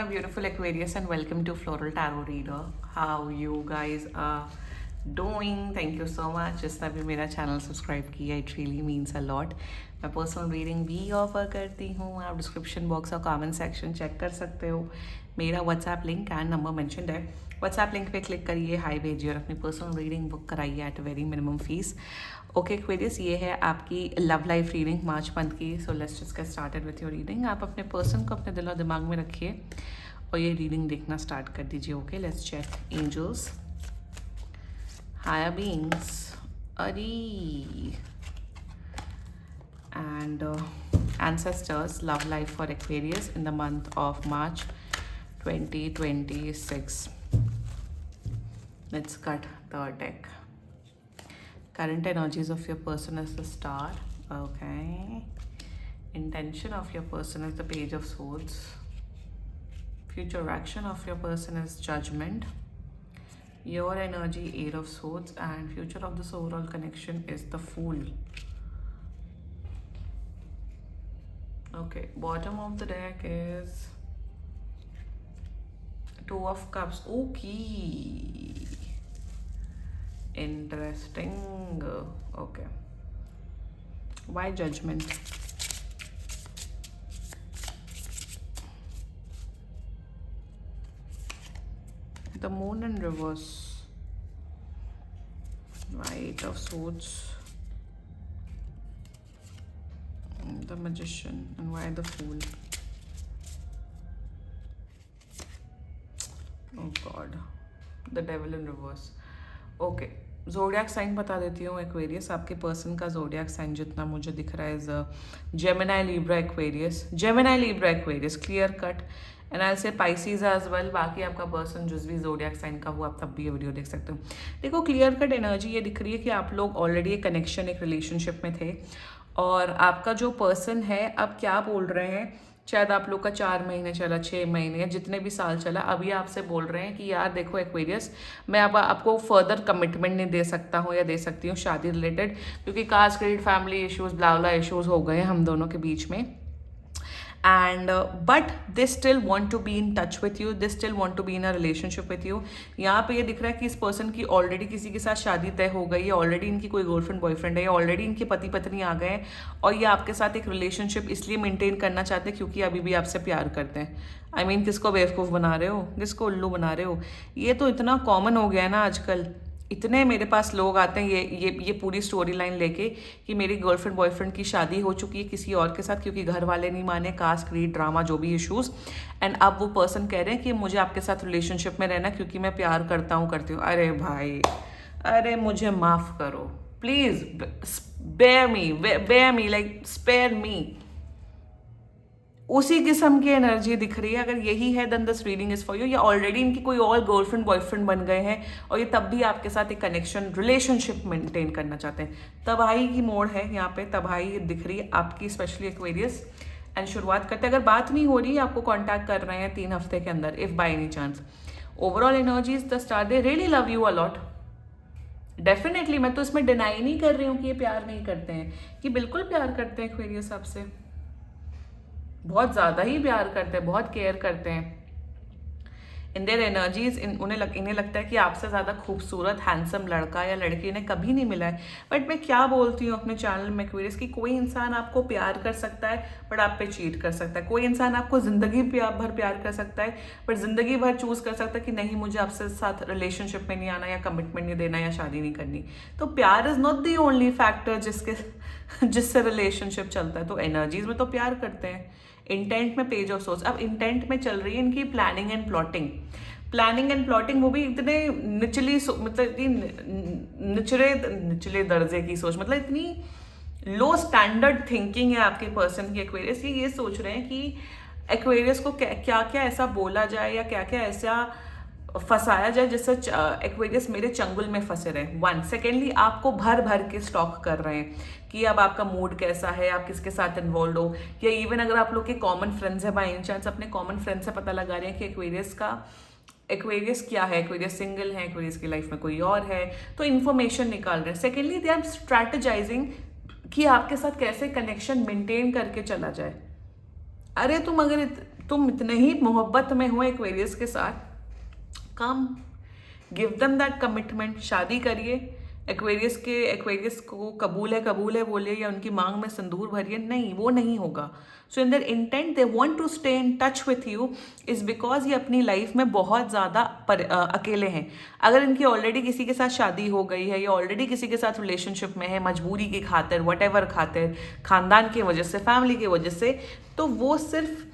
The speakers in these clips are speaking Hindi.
my beautiful Aquarius and welcome to Floral Tarot Reader. How you guys are doing? Thank you so much. जिसने भी मेरा चैनल सब्सक्राइब किया, it really means a lot. मैं पर्सनल रीडिंग भी ऑफर करती हूँ. आप डिस्क्रिप्शन बॉक्स और कमेंट सेक्शन चेक कर सकते हो. मेरा WhatsApp link and number mentioned है. व्हाट्सएप लिंक पे क्लिक करिए, हाई भेजिए और अपनी पर्सनल रीडिंग बुक कराइए at very minimum fees. Okay Aquarius, ये है आपकी love life reading March month की. So let's just get started with your reading. आप अपने पर्सन को अपने दिल और दिमाग में रखिए और ये रीडिंग देखना स्टार्ट कर दीजिए. Okay, let's check angels, higher beings, are and ancestors love life for Aquarius in the month of March 2026. Let's cut the deck. Current energies of your person is the Star. Okay. Intention of your person is the Page of Swords. Future action of your person is Judgment. Your energy, Eight of Swords, and future of this overall connection is the Fool. Okay, bottom of the deck is Two of Cups. Okay, interesting. Okay, why Judgment? The Moon in reverse, Knight of Swords, the Magician, and why the Fool? Oh God, the Devil in reverse. Okay, zodiac sign बता देती हूँ. एक्वेरियस, आपके पर्सन का जोडियाक साइन जितना मुझे दिख रहा है is Gemini Libra Aquarius. Gemini Libra Aquarius, clear cut. And I से पाइसीज एज वेल. बाकी आपका पर्सन जिस भी जोडियाक साइन का हुआ आप तब भी ये वीडियो देख सकते हो. देखो, क्लियर कट एनर्जी ये दिख रही है कि आप लोग ऑलरेडी एक कनेक्शन, एक रिलेशनशिप में थे और आपका जो पर्सन है अब क्या बोल रहे हैं, शायद आप लोग का 4 महीने चला, 6 महीने या जितने भी साल चला, अभी आपसे बोल रहे हैं कि यार देखो एक्वेरियस, मैं अब आपको फर्दर कमिटमेंट नहीं दे सकता हूँ या दे सकती हूँ शादी रिलेटेड, क्योंकि caste credit family issues blah blah issues हो गए हम दोनों के बीच में. And but they still want to be in touch with you, they still want to be in a relationship with you. यहाँ पे ये दिख रहा है कि इस पर्सन की ऑलरेडी किसी के साथ शादी तय हो गई है, ऑलरेडी इनकी कोई गर्लफ्रेंड बॉयफ्रेंड है, ऑलरेडी इनके पति पत्नी आ गए हैं और ये आपके साथ एक रिलेशनशिप इसलिए मेंटेन करना चाहते हैं क्योंकि अभी भी आपसे प्यार करते हैं. आई मीन, किसको बेवकूफ़ बना रहे हो, किसको उल्लू बना रहे हो. ये तो इतना कॉमन हो गया है ना आजकल. इतने मेरे पास लोग आते हैं ये पूरी स्टोरी लाइन लेके कि मेरी गर्लफ्रेंड बॉयफ्रेंड की शादी हो चुकी है किसी और के साथ क्योंकि घर वाले नहीं माने, कास्ट क्रीड ड्रामा जो भी इश्यूज, एंड अब वो पर्सन कह रहे हैं कि मुझे आपके साथ रिलेशनशिप में रहना क्योंकि मैं प्यार करता हूँ, करती हूँ. अरे भाई, अरे मुझे माफ़ करो please, bear me like spare me. उसी किस्म की एनर्जी दिख रही है. अगर यही है then this reading is for you. या ऑलरेडी इनकी कोई और गर्लफ्रेंड बॉयफ्रेंड बन गए हैं और ये तब भी आपके साथ एक कनेक्शन, रिलेशनशिप मेंटेन करना चाहते हैं. तबाही की मोड़ है यहाँ पे, तबाही दिख रही है आपकी, स्पेशली एक्वेरियस. एंड शुरुआत करते हैं, अगर बात नहीं हो रही, आपको कॉन्टैक्ट कर रहे हैं 3 हफ्ते के अंदर, if by any chance. Overall energies the star, they really love you a lot. Definitely, मैं तो इसमें डिनाई नहीं कर रही हूँ कि ये प्यार नहीं करते हैं, कि बिल्कुल प्यार करते हैं एक्वेरियस आपसे, बहुत ज़्यादा ही प्यार करते हैं, बहुत केयर करते हैं. इन देयर एनर्जीज, इन्हें लगता है कि आपसे ज़्यादा खूबसूरत हैंडसम लड़का या लड़की इन्हें कभी नहीं मिला है. बट मैं क्या बोलती हूँ अपने चैनल में एक्वेरियस, कि कोई इंसान आपको प्यार कर सकता है बट आप पे चीट कर सकता है. कोई इंसान आपको ज़िंदगी भर प्यार कर सकता है बट ज़िंदगी भर चूज़ कर सकता है कि नहीं, मुझे आपसे साथ रिलेशनशिप में नहीं आना या कमिटमेंट नहीं देना या शादी नहीं करनी. तो प्यार is not the only factor जिससे रिलेशनशिप चलता है. तो एनर्जीज में तो प्यार करते हैं. इंटेंट में पेज ऑफ सोर्स, अब इंटेंट में चल रही है इनकी planning and plotting. Planning and plotting वो भी इतने मतलब इतनी निचले दर्जे की सोच, मतलब इतनी लो स्टैंडर्ड थिंकिंग है आपके पर्सन की एक्वेरियस. ये सोच रहे हैं कि एक्वेरियस को क्या क्या ऐसा बोला जाए या क्या क्या ऐसा फंसाया जाए जिससे एक्वेरियस मेरे चंगुल में फंसे रहे. 1 सेकेंडली, आपको भर भर के स्टॉक कर रहे हैं कि अब आपका मूड कैसा है, आप किसके साथ इन्वॉल्व हो, या इवन अगर आप लोग के कॉमन फ्रेंड्स है, बाई चांस अपने कॉमन फ्रेंड से पता लगा रहे हैं कि एक्वेरियस क्या है, एक्वेरियस सिंगल है, एक्वेरियस की लाइफ में कोई और है, तो इन्फॉर्मेशन निकाल रहे हैं. सेकेंडली, दे आर स्ट्रैटेजाइजिंग कि आपके साथ कैसे कनेक्शन मेंटेन करके चला जाए. अरे तुम इतने ही मोहब्बत में हो एक्वेरियस के साथ, कम गिव देम दैट कमिटमेंट, शादी करिए। एक्वेरियस को कबूल है बोलिए या उनकी मांग में सिंदूर भरिए, नहीं, वो नहीं होगा। So in their intent they want to stay in touch with you is because ये अपनी लाइफ में बहुत ज़्यादा अकेले हैं। अगर इनकी ऑलरेडी किसी के साथ शादी हो गई है या ऑलरेडी किसी के साथ रिलेशनशिप में है, मजबूरी की खातिर, वट एवर खातिर, खानदान की वजह से, फैमिली की वजह से, तो वो सिर्फ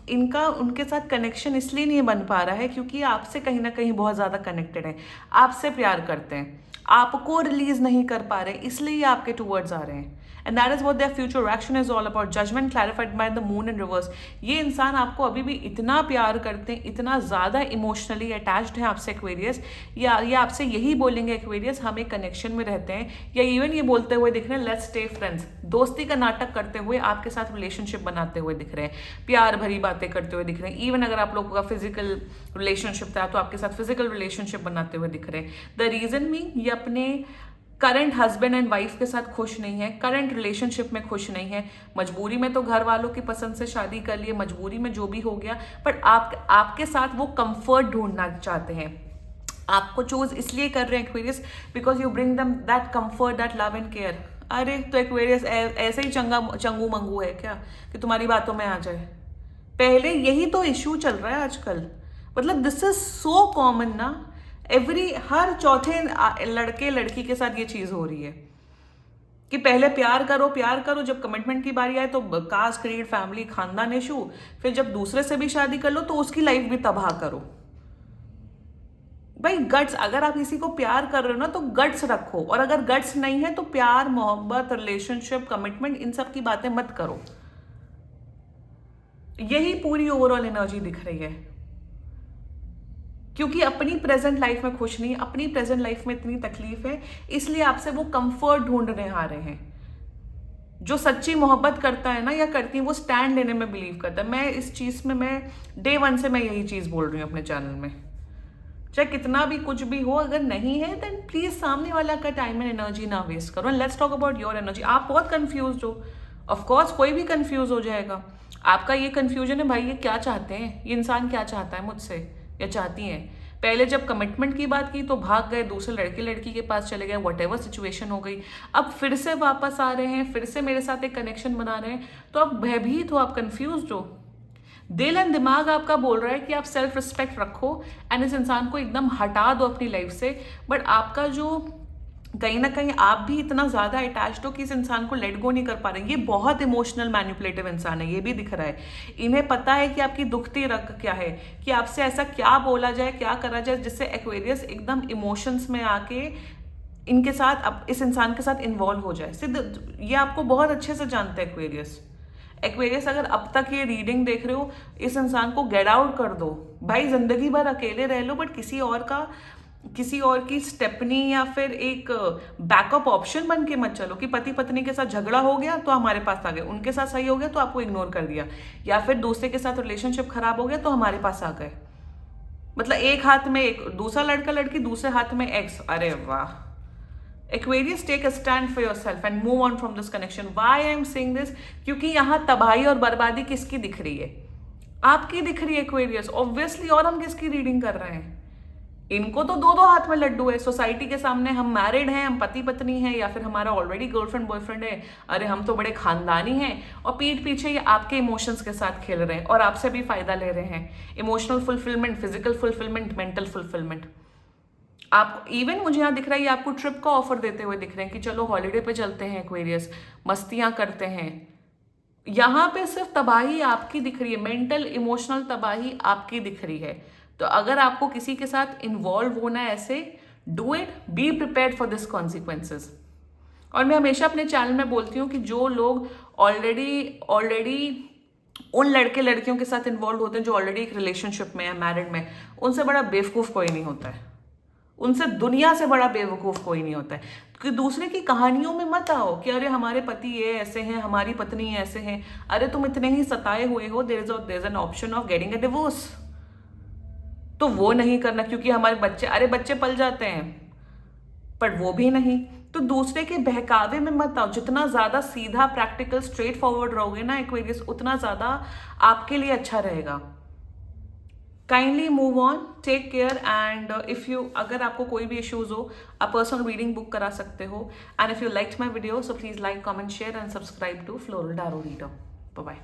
इनका उनके साथ कनेक्शन इसलिए नहीं बन पा रहा है क्योंकि आपसे कहीं ना कहीं बहुत ज़्यादा कनेक्टेड है, आपसे प्यार करते हैं, आपको रिलीज नहीं कर पा रहे, इसलिए ये आपके टूवर्ड्स आ रहे हैं। And that is what their future action is all about. Judgement clarified by the moon in reverse. ये इंसान आपको अभी भी इतना प्यार करते हैं, इतना ज़्यादा इमोशनली अटैच्ड हैं आपसे एक्वेरियस, या ये आपसे यही बोलेंगे एक्वेरियस हम एक कनेक्शन में रहते हैं, या इवन ये बोलते हुए दिख रहे हैं लेट्स स्टे फ्रेंड्स, दोस्ती का नाटक करते हुए आपके साथ रिलेशनशिप बनाते हुए दिख रहे हैं, प्यार भरी बातें करते हुए दिख रहे हैं। इवन अगर आप लोगों का फिजिकल रिलेशनशिप था तो आपके साथ फिजिकल रिलेशनशिप बनाते हुए दिख रहे हैं। द रीजन मी, ये अपने करंट हस्बैंड एंड वाइफ के साथ खुश नहीं है, करंट रिलेशनशिप में खुश नहीं है, मजबूरी में तो घर वालों की पसंद से शादी कर लिए, मजबूरी में जो भी हो गया, बट आपके साथ वो कंफर्ट ढूंढना चाहते हैं, आपको चूज इसलिए कर रहे हैं Aquarius because you bring them that comfort, that love and care. अरे तो एक्वेरियस ऐसे ही चंगू मंगू है क्या कि तुम्हारी बातों में आ जाए? पहले यही तो इश्यू चल रहा है आजकल, मतलब दिस इज सो कॉमन ना, हर चौथे लड़के लड़की के साथ ये चीज हो रही है कि पहले प्यार करो, जब कमिटमेंट की बारी आए तो कास्ट, क्रीड, फैमिली, खानदान इशू, फिर जब दूसरे से भी शादी कर लो तो उसकी लाइफ भी तबाह करो। भाई गट्स, अगर आप किसी को प्यार कर रहे हो ना तो गट्स रखो, और अगर गट्स नहीं है तो प्यार, मोहब्बत, रिलेशनशिप, कमिटमेंट, इन सब की बातें मत करो। यही पूरी ओवरऑल एनर्जी दिख रही है, क्योंकि अपनी प्रेजेंट लाइफ में खुश नहीं, अपनी प्रेजेंट लाइफ में इतनी तकलीफ है, इसलिए आपसे वो कंफर्ट ढूंढने आ रहे हैं। जो सच्ची मोहब्बत करता है ना या करती है, वो स्टैंड लेने में बिलीव करता है। मैं इस चीज में, मैं डे 1 से मैं यही चीज बोल रही हूँ अपने चैनल में, चाहे कितना भी कुछ भी हो, अगर नहीं है देन प्लीज सामने वाला का टाइम एंड एनर्जी ना वेस्ट करो। And let's talk about your energy. आप बहुत कंफ्यूज हो, ऑफकोर्स कोई भी कंफ्यूज हो जाएगा। आपका ये कंफ्यूजन है भाई, ये क्या चाहते हैं, ये इंसान क्या चाहता है मुझसे या चाहती हैं। पहले जब कमिटमेंट की बात की तो भाग गए, दूसरे लड़के लड़की के पास चले गए, वट एवर सिचुएशन हो गई, अब फिर से वापस आ रहे हैं, फिर से मेरे साथ एक कनेक्शन बना रहे हैं, तो आप भयभीत हो, आप कंफ्यूज हो। दिल एंड दिमाग आपका बोल रहा है कि आप सेल्फ रिस्पेक्ट रखो एंड इस इंसान को एकदम हटा दो अपनी लाइफ से, बट आपका जो कहीं ना कहीं आप भी इतना ज्यादा अटैच्ड हो कि इस इंसान को लेट गो नहीं कर पा रहे हैं। ये बहुत इमोशनल मैनिपुलेटिव इंसान है, ये भी दिख रहा है। इन्हें पता है कि आपकी दुखती रग क्या है, कि आपसे ऐसा क्या बोला जाए, क्या करा जाए जिससे एक्वेरियस एकदम इमोशंस में आके इनके साथ, अब इस इंसान के साथ इन्वॉल्व हो जाए। सिर्फ ये आपको बहुत अच्छे से जानते हैं एक्वेरियस। अगर अब तक ये रीडिंग देख रहे हो, इस इंसान को गेट आउट कर दो भाई, जिंदगी भर अकेले रह लो, बट किसी और की स्टेपनी या फिर एक बैकअप ऑप्शन बन के मत चलो कि पति पत्नी के साथ झगड़ा हो गया तो हमारे पास आ गए, उनके साथ सही हो गया तो आपको इग्नोर कर दिया, या फिर दूसरे के साथ रिलेशनशिप खराब हो गया तो हमारे पास आ गए। मतलब एक हाथ में एक दूसरा लड़का लड़की, दूसरे हाथ में एक्स। अरे वाह Aquarius, take a stand for yourself and move on from this connection. Why I am saying this? क्योंकि यहाँ तबाही और बर्बादी किसकी दिख रही है? आपकी दिख रही है Aquarius, obviously। और हम किसकी रीडिंग कर रहे हैं? इनको तो दो हाथ में लड्डू है। सोसाइटी के सामने हम मैरिड हैं, हम पति पत्नी हैं, या फिर हमारा ऑलरेडी गर्लफ्रेंड बॉयफ्रेंड है, अरे हम तो बड़े खानदानी हैं, और पीठ पीछे ये आपके इमोशंस के साथ खेल रहे हैं और आपसे भी फायदा ले रहे हैं। Emotional fulfilment, physical fulfilment, mental fulfilment. आप इवन मुझे यहाँ दिख रहा है, ये आपको ट्रिप का ऑफर देते हुए दिख रहे हैं कि चलो हॉलीडे पे चलते हैं एक्वेरियस, मस्तियां करते हैं। यहाँ पे सिर्फ तबाही आपकी दिख रही है, मेंटल इमोशनल तबाही आपकी दिख रही है। तो अगर आपको किसी के साथ इन्वॉल्व होना है ऐसे, do it, be prepared for this consequences. और मैं हमेशा अपने चैनल में बोलती हूँ कि जो लोग ऑलरेडी उन लड़के लड़कियों के साथ इन्वॉल्व होते हैं जो ऑलरेडी एक रिलेशनशिप में है, मैरिड में, उनसे बड़ा बेवकूफ़ कोई नहीं होता है, उनसे दुनिया से बड़ा बेवकूफ़ कोई नहीं होता है। कि दूसरे की कहानियों में मत आओ कि अरे हमारे पति ये ऐसे हैं, हमारी पत्नी ऐसे हैं। अरे तुम इतने ही सताए हुए हो, there is an option of getting a divorce. तो वो नहीं करना, क्योंकि हमारे बच्चे पल जाते हैं, पर वो भी नहीं। तो दूसरे के बहकावे में मत आओ। जितना ज़्यादा सीधा, प्रैक्टिकल, स्ट्रेट फॉरवर्ड रहोगे ना एक्वेरियस, उतना ज़्यादा आपके लिए अच्छा रहेगा। Kindly move on, take care, and if you, अगर आपको कोई भी इश्यूज हो, आप पर्सनल रीडिंग बुक करा सकते हो। And if you liked my video, so please like, comment, share and subscribe to floral tarot reader. Bye bye.